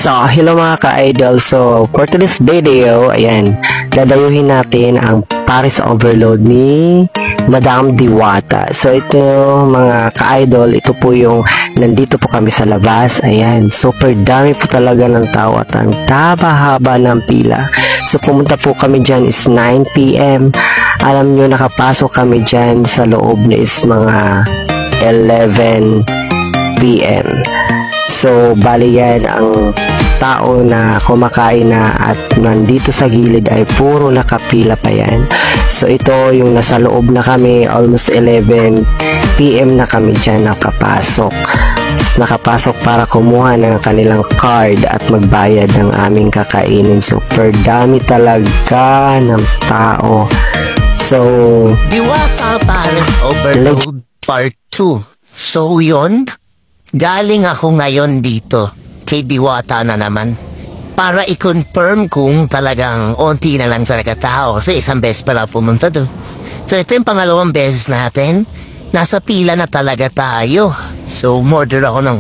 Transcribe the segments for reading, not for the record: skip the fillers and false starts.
So, hello mga ka-idol. So, for today's video, ayan, dadayuhin natin ang Paris Overload ni Madam Diwata. So, ito mga ka-idol, ito po yung nandito po kami sa labas. Ayan, super dami po talaga ng tao at ang haba ng pila. So, pumunta po kami dyan is 9 PM. Alam nyo, nakapasok kami dyan sa loob na is mga 11 PM. So, bali yan ang tao na kumakain na at nandito sa gilid ay puro nakapila pa yan. So, ito yung nasa loob na kami, almost 11 PM na kami dyan nakapasok. Nakapasok para kumuha ng kanilang card at magbayad ng aming kakainin. Super dami talaga ng tao. So, Diwata Paris Overload Part 2. So, yun? Galing ako ngayon dito kay Diwata na naman para i-confirm kung talagang onti na lang talaga tao kasi isang beses pala pumunta doon. So ito yung pangalawang beses natin. Nasa pila na talaga tayo. So umorder ako ng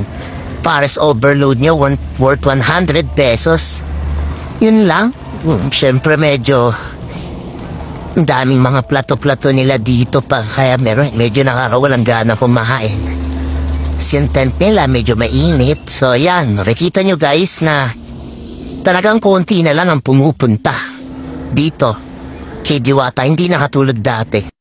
Paris Overload niya worth 100 pesos. Yun lang. Siyempre medyo daming mga plato-plato nila dito pa kaya medyo nakakawalang gana kumain. Yung tent nila medyo mainit. So yan, nakikita nyo guys na talagang konti na lang ang pumupunta dito kay Diwata, hindi na katulad dati.